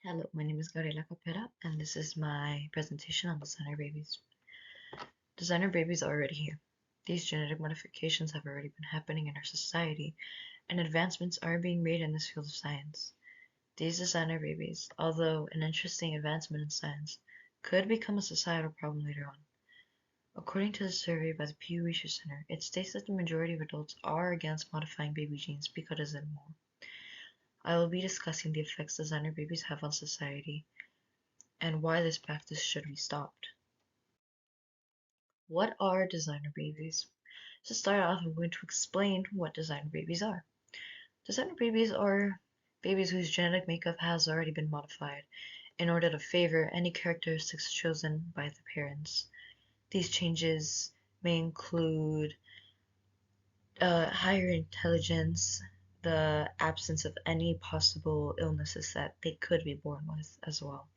Hello, my name is Gabriela Capera, and this is my presentation on designer babies. Designer babies are already here. These genetic modifications have already been happening in our society, and advancements are being made in this field of science. These designer babies, although an interesting advancement in science, could become a societal problem later on. According to the survey by the Pew Research Center, it states that the majority of adults are against modifying baby genes because of more. I will be discussing the effects designer babies have on society and why this practice should be stopped. What are designer babies? To start off, I'm going to explain what designer babies are. Designer babies are babies whose genetic makeup has already been modified in order to favor any characteristics chosen by the parents. These changes may include higher intelligence, the absence of any possible illnesses that they could be born with as well.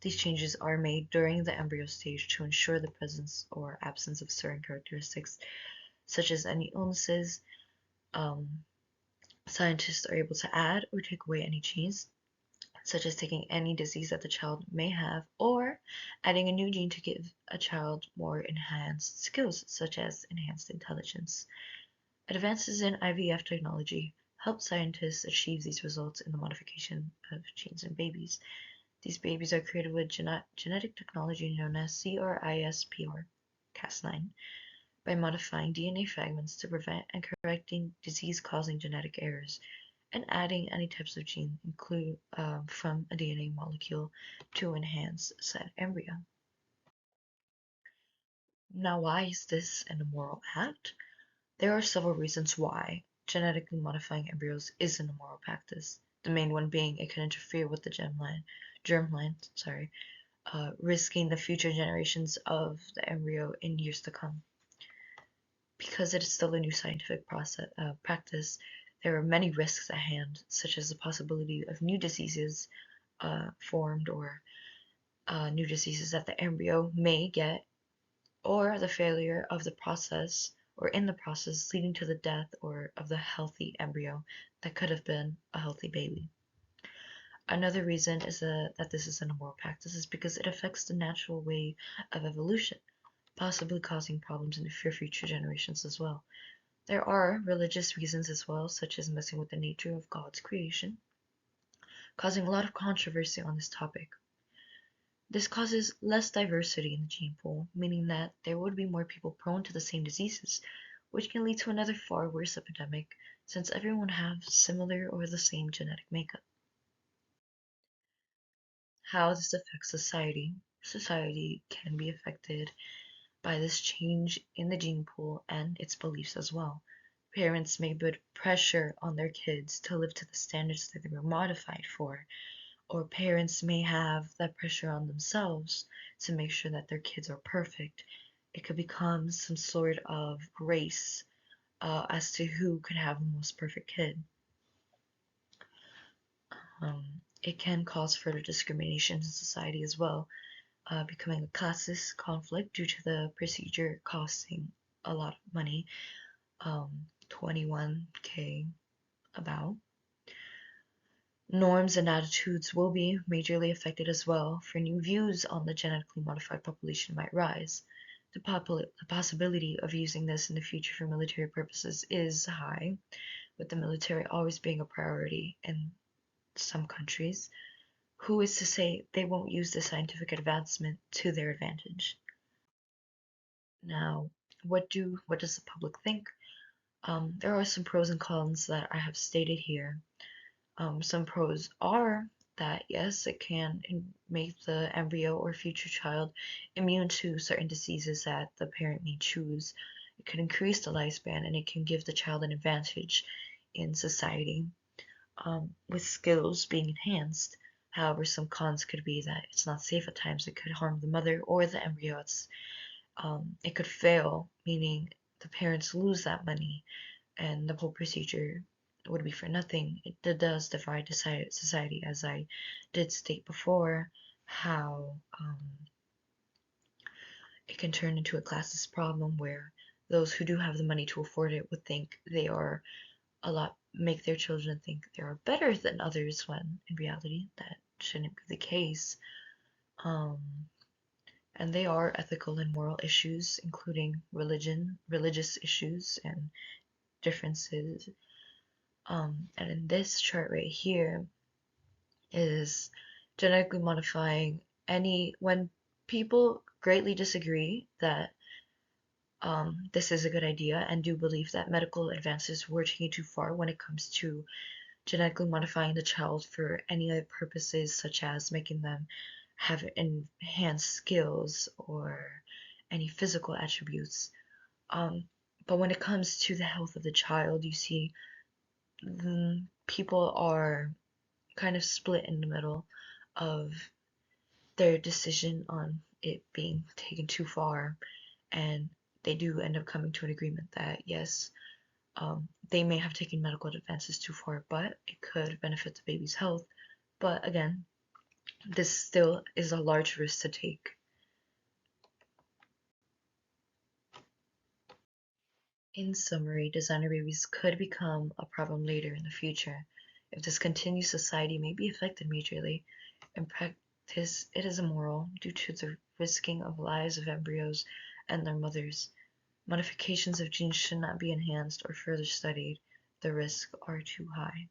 These changes are made during the embryo stage to ensure the presence or absence of certain characteristics, such as any illnesses. Scientists are able to add or take away any genes, such as taking any disease that the child may have, or adding a new gene to give a child more enhanced skills, such as enhanced intelligence. Advances in IVF technology help scientists achieve these results in the modification of genes in babies. These babies are created with genetic technology known as CRISPR, Cas9, by modifying DNA fragments to prevent and correcting disease-causing genetic errors, and adding any types of gene from a DNA molecule to enhance said embryo. Now, why is this an immoral act? There are several reasons why genetically modifying embryos is an immoral practice. The main one being it can interfere with the germline, risking the future generations of the embryo in years to come. Because it is still a new scientific practice, there are many risks at hand, such as the possibility of new diseases formed or new diseases that the embryo may get, or the failure of the process or in the process leading to the death or of the healthy embryo that could have been a healthy baby. Another reason is that this is an immoral practice is because it affects the natural way of evolution, possibly causing problems for future generations as well. There are religious reasons as well, such as messing with the nature of God's creation, causing a lot of controversy on this topic. This causes less diversity in the gene pool, meaning that there would be more people prone to the same diseases, which can lead to another far worse epidemic since everyone has similar or the same genetic makeup. How this affects society. Society can be affected by this change in the gene pool and its beliefs as well. Parents may put pressure on their kids to live to the standards that they were modified for, or parents may have that pressure on themselves to make sure that their kids are perfect. It could become some sort of race as to who could have the most perfect kid. It can cause further discrimination in society as well, becoming a classist conflict due to the procedure costing a lot of money, 21K about. Norms and attitudes will be majorly affected as well, for new views on the genetically modified population might rise. The possibility of using this in the future for military purposes is high, with the military always being a priority in some countries. Who is to say they won't use this scientific advancement to their advantage? Now, what does the public think? There are some pros and cons that I have stated here. Some pros are that yes, it can make the embryo or future child immune to certain diseases that the parent may choose. It can increase the lifespan and it can give the child an advantage in society, with skills being enhanced. However, some cons could be that it's not safe at times. It could harm the mother or the embryo. It could fail, meaning the parents lose that money and the whole procedure would be for nothing. It does divide society, as I did state before, how it can turn into a classist problem where those who do have the money to afford it would think they are make their children think they are better than others when in reality that shouldn't be the case. Um, and they are ethical and moral issues, including religious issues, and differences. And in this chart right here is genetically modifying when people greatly disagree that this is a good idea and do believe that medical advances were taken too far when it comes to genetically modifying the child for any other purposes, such as making them have enhanced skills or any physical attributes. Um, but when it comes to the health of the child, you see people are kind of split in the middle of their decision on it being taken too far, and they do end up coming to an agreement that yes, they may have taken medical advances too far, but it could benefit the baby's health. But again, this still is a large risk to take. In summary, designer babies could become a problem later in the future. If this continues, society may be affected majorly. In practice, it is immoral due to the risking of lives of embryos and their mothers. Modifications of genes should not be enhanced or further studied. The risks are too high.